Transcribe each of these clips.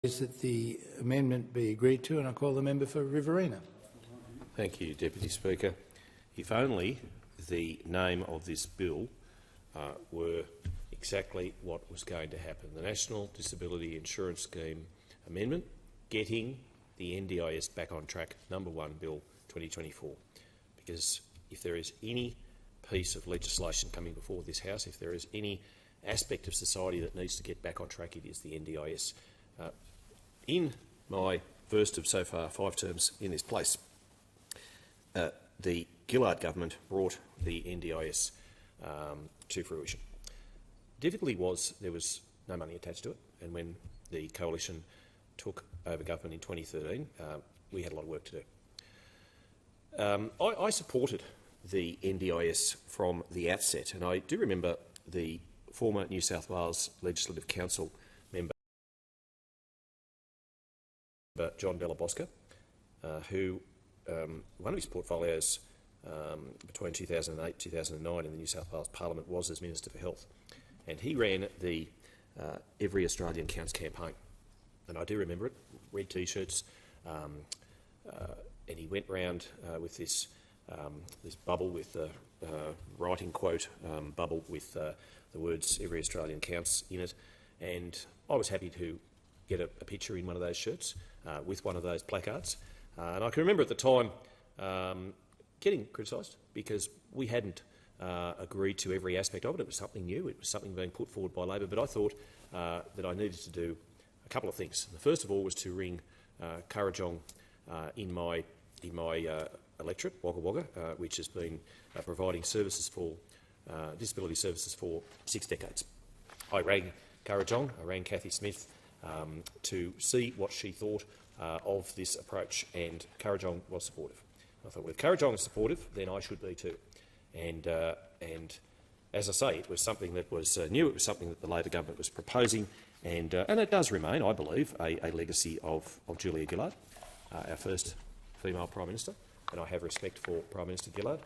Is that the amendment be agreed to, and I call the member for Riverina. Thank you, Deputy Speaker. If only the name of this bill were exactly what was going to happen. The National Disability Insurance Scheme Amendment, getting the NDIS back on track, number 1 Bill 2024. Because if there is any piece of legislation coming before this House, if there is any aspect of society that needs to get back on track, it is the NDIS. In my first of so far 5 terms in this place, the Gillard government brought the NDIS to fruition. Difficulty was there was no money attached to it, and when the coalition took over government in 2013, we had a lot of work to do. I supported the NDIS from the outset, and I do remember the former New South Wales Legislative Council member John Della Bosca, who one of his portfolios between 2008 and 2009 in the New South Wales Parliament was as Minister for Health, and he ran the Every Australian Counts campaign. And I do remember it, red T-shirts, and he went round with this bubble with the writing quote bubble with the words "Every Australian Counts" in it, and I was happy to get a picture in one of those shirts with one of those placards. And I can remember at the time getting criticised because we hadn't agreed to every aspect of it. It was something new. It was something being put forward by Labor. But I thought that I needed to do a couple of things. The first of all was to ring Kurrajong in my electorate, Wagga Wagga, which has been providing services for disability services for 6 decades. I rang Kurrajong, I rang Cathy Smith to see what she thought of this approach, and Kurrajong was supportive. I thought, well, if Kurrajong is supportive, then I should be too. And as I say, it was something that was new. It was something that the Labor government was proposing, and it does remain, I believe, a legacy of Julia Gillard, our first female Prime Minister, and I have respect for Prime Minister Gillard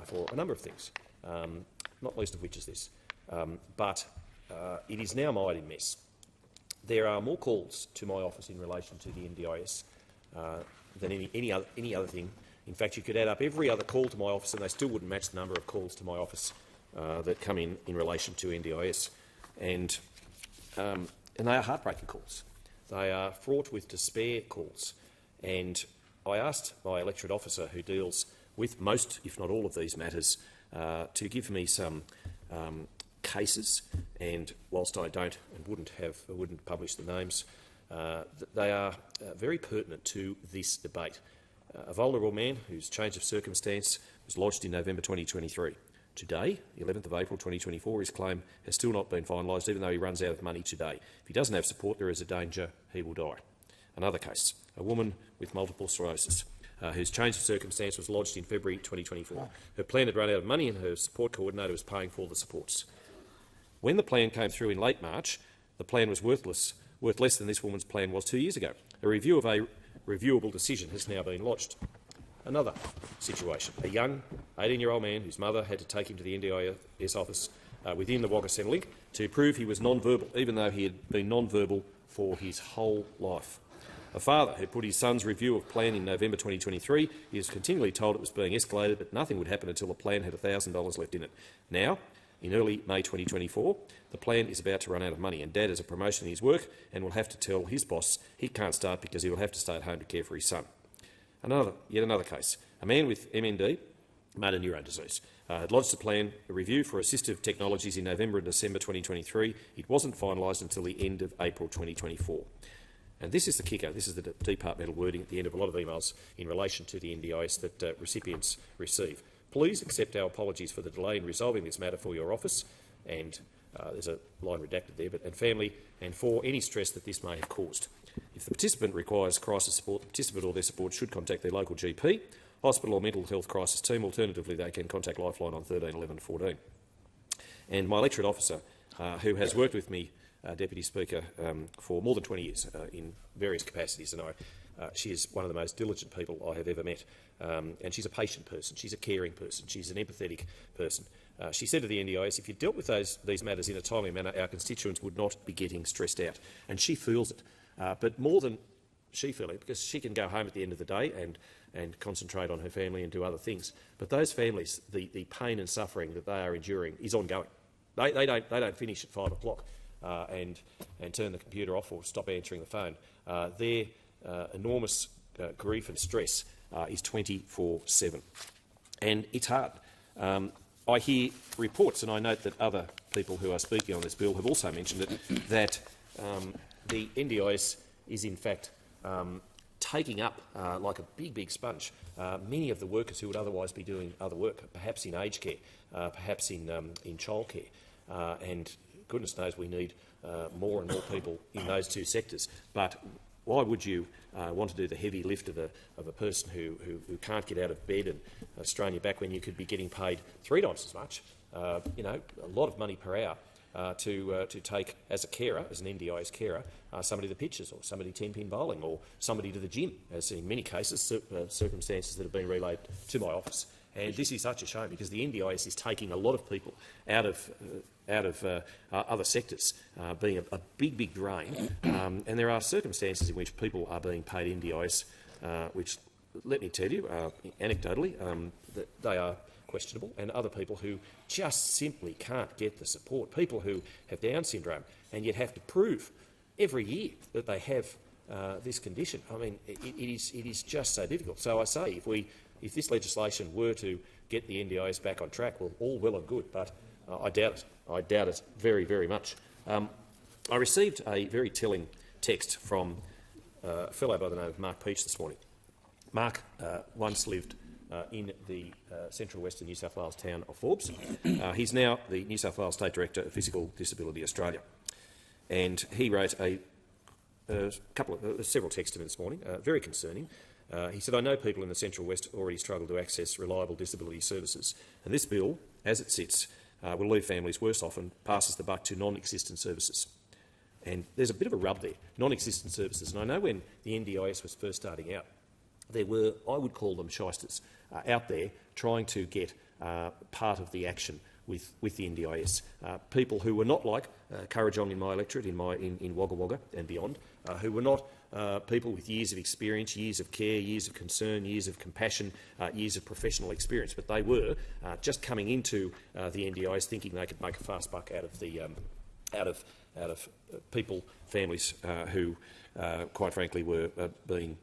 for a number of things, not least of which is this. But it is now mired in mess. There are more calls to my office in relation to the NDIS than any other thing. In fact, you could add up every other call to my office and they still wouldn't match the number of calls to my office that come in relation to NDIS. And they are heartbreaking calls. They are fraught with despair calls. And I asked my electorate officer, who deals with most, if not all, of these matters, to give me some cases, and whilst I don't and wouldn't publish the names, they are very pertinent to this debate. A vulnerable man whose change of circumstance was lodged in November 2023. Today, the 11th of April 2024, his claim has still not been finalised, even though he runs out of money today. If he doesn't have support, there is a danger he will die. Another case, a woman with multiple sclerosis, whose change of circumstance was lodged in February 2024. Her plan had run out of money and her support coordinator was paying for the supports. When the plan came through in late March, the plan was worth less than this woman's plan was 2 years ago. A review of a reviewable decision has now been lodged. Another situation, a young 18-year-old man whose mother had to take him to the NDIS office within the Wagga Centrelink to prove he was non-verbal, even though he had been non-verbal for his whole life. A father who put his son's review of plan in November 2023. He was continually told it was being escalated, but nothing would happen until the plan had $1,000 left in it. Now, in early May 2024, the plan is about to run out of money, and Dad has a promotion in his work and will have to tell his boss he can't start because he will have to stay at home to care for his son. Yet another case. A man with MND, motor neurone disease, had lodged a review for assistive technologies in November and December 2023. It wasn't finalised until the end of April 2024. And this is the kicker. This is the departmental wording at the end of a lot of emails in relation to the NDIS that recipients receive. Please accept our apologies for the delay in resolving this matter for your office, and there's a line redacted there, and family, and for any stress that this may have caused. If the participant requires crisis support, the participant or their support should contact their local GP, hospital or mental health crisis team. Alternatively, they can contact Lifeline on 13 11 14. And my electorate officer, who has worked with me, Deputy Speaker, for more than 20 years in various capacities, and she is one of the most diligent people I have ever met. And she's a patient person, she's a caring person, she's an empathetic person. She said to the NDIS, if you dealt with these matters in a timely manner, our constituents would not be getting stressed out. And she feels it. but more than she feel it, because she can go home at the end of the day and concentrate on her family and do other things. But those families, the pain and suffering that they are enduring is ongoing. They don't finish at 5 o'clock and turn the computer off or stop answering the phone. Their enormous grief and stress is 24/7, and it's hard. I hear reports, and I note that other people who are speaking on this bill have also mentioned it, that the NDIS is in fact taking up, like a big sponge, many of the workers who would otherwise be doing other work, perhaps in aged care, perhaps in childcare, and goodness knows we need more and more people in those two sectors. But why would you want to do the heavy lift of a person who can't get out of bed and strain your back when you could be getting paid 3 times as much? You know, a lot of money per hour to take as a carer, as an NDIS carer, somebody to the pitches, or somebody 10-pin bowling, or somebody to the gym, as in many cases circumstances that have been relayed to my office. And this is such a shame, because the NDIS is taking a lot of people out of other sectors, being a big drain. And there are circumstances in which people are being paid NDIS, which, let me tell you, anecdotally, that they are questionable, and other people who just simply can't get the support. People who have Down syndrome and yet have to prove every year that they have this condition. I mean, it is just so difficult. So I say, if this legislation were to get the NDIS back on track, well, all well and good, but I doubt it. I doubt it very much. I received a very telling text from a fellow by the name of Mark Peach this morning. Mark once lived in the central western New South Wales town of Forbes. He's now the New South Wales State Director of Physical Disability Australia, and he wrote several texts to me this morning, very concerning. He said, "I know people in the Central West already struggle to access reliable disability services, and this bill, as it sits, will leave families worse off and passes the buck to non-existent services." And there's a bit of a rub there, non-existent services. And I know when the NDIS was first starting out, there were, I would call them shysters, out there trying to get part of the action with the NDIS. People who were not like Currajong in my electorate, in Wagga Wagga and beyond, who were not people with years of experience, years of care, years of concern, years of compassion, years of professional experience, but they were just coming into the NDIS thinking they could make a fast buck out of people, families who, quite frankly, were being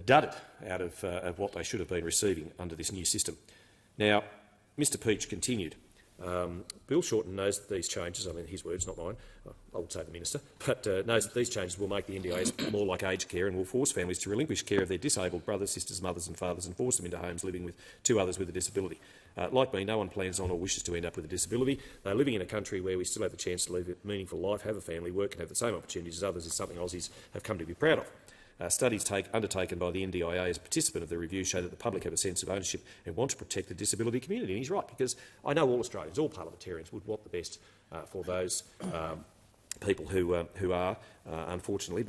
dudded out of what they should have been receiving under this new system. Now, Mr Peach continued, Bill Shorten knows that these changes, I mean his words, not mine, I would say the Minister, but knows that these changes will make the NDIS more like aged care and will force families to relinquish care of their disabled brothers, sisters, mothers and fathers and force them into homes living with 2 others with a disability. Like me, no one plans on or wishes to end up with a disability. Living in a country where we still have the chance to live a meaningful life, have a family, work and have the same opportunities as others is something Aussies have come to be proud of. Studies undertaken by the NDIA as a participant of the review show that the public have a sense of ownership and want to protect the disability community. And he's right, because I know all Australians, all parliamentarians, would want the best for those people who are, unfortunately,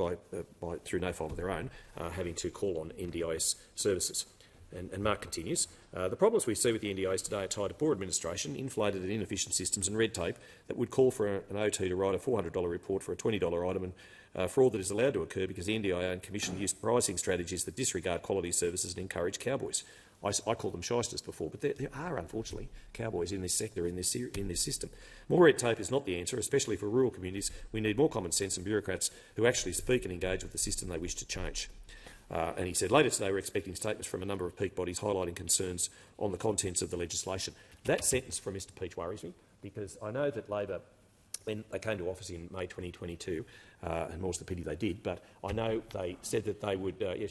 through no fault of their own, having to call on NDIS services. And Mark continues, the problems we see with the NDIS today are tied to poor administration, inflated and inefficient systems and red tape that would call for an OT to write a $400 report for a $20 item, and fraud that is allowed to occur because the NDIA and Commission use pricing strategies that disregard quality services and encourage cowboys. I called them shysters before, but there are, unfortunately, cowboys in this sector, in this system. More red tape is not the answer, especially for rural communities. We need more common sense and bureaucrats who actually speak and engage with the system they wish to change. And he said, later today we're expecting statements from a number of peak bodies highlighting concerns on the contents of the legislation. That sentence from Mr Peach worries me, because I know that Labor, when they came to office in May 2022, and more's the pity they did, but I know they said that they would... I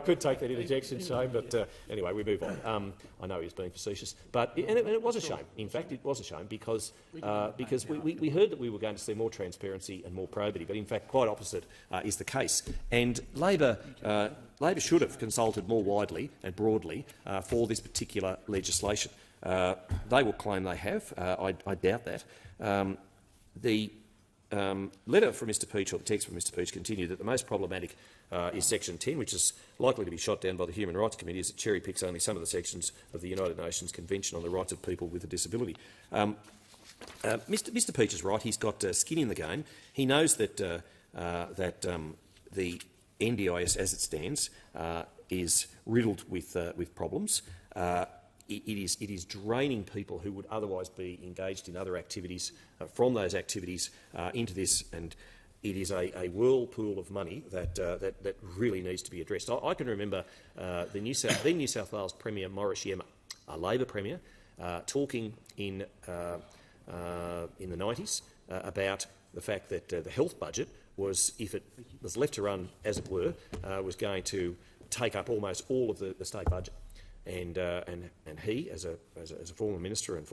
could take that interjection, Shane, but anyway, we move on. I know he was being facetious, but it was a shame. In fact, it was a shame because we heard that we were going to see more transparency and more probity, but in fact, quite opposite is the case. And Labor should have consulted more widely and broadly for this particular legislation. They will claim they have. I doubt that. The letter from Mr Peach, or the text from Mr Peach, continued that the most problematic is Section 10, which is likely to be shot down by the Human Rights Committee, as it cherry-picks only some of the sections of the United Nations Convention on the Rights of People with a Disability. Mr. Peach is right. He's got skin in the game. He knows that the NDIS, as it stands, is riddled with problems. It is draining people who would otherwise be engaged in other activities from those activities into this, and it is a whirlpool of money that really needs to be addressed. I can remember the New South Wales Premier MORRISON, a Labor Premier, talking in the 90s about the fact that the health budget was, if it was left to run as it were, was going to take up almost all of the state budget. And he, as a former minister and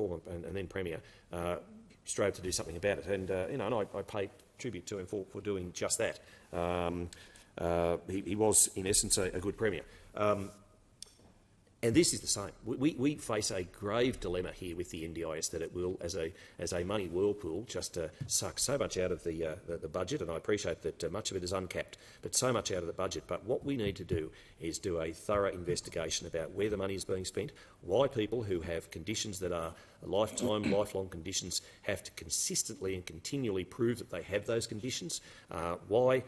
then premier, strove to do something about it. And and I pay tribute to him for doing just that. He was, in essence, a good premier. And this is the same. We face a grave dilemma here with the NDIS, that it will, as a money whirlpool, just suck so much out of the budget. And I appreciate that much of it is uncapped, but so much out of the budget. But what we need to do is do a thorough investigation about where the money is being spent, why people who have conditions that are lifelong conditions have to consistently and continually prove that they have those conditions, why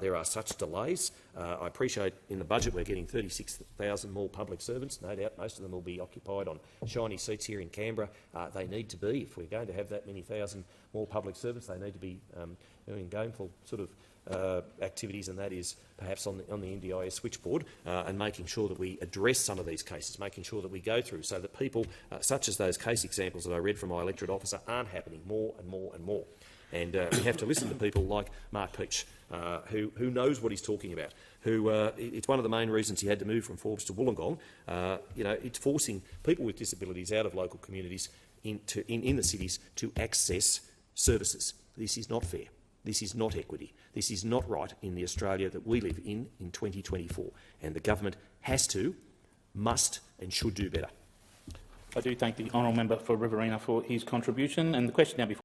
there are such delays. I appreciate in the budget we're getting 36,000 more public servants. No doubt most of them will be occupied on shiny seats here in Canberra. They need to be. If we're going to have that many thousand more public servants, they need to be doing gainful sort of activities, and that is perhaps on the NDIS switchboard, and making sure that we address some of these cases, making sure that we go through so that people, such as those case examples that I read from my electorate officer, aren't happening more and more and more. And we have to listen to people like Mark Peach, who knows what he's talking about. It's one of the main reasons he had to move from Forbes to Wollongong. It's forcing people with disabilities out of local communities in the cities to access services. This is not fair. This is not equity. This is not right in the Australia that we live in 2024. And the government must and should do better. I do thank the honourable member for Riverina for his contribution. And the question now before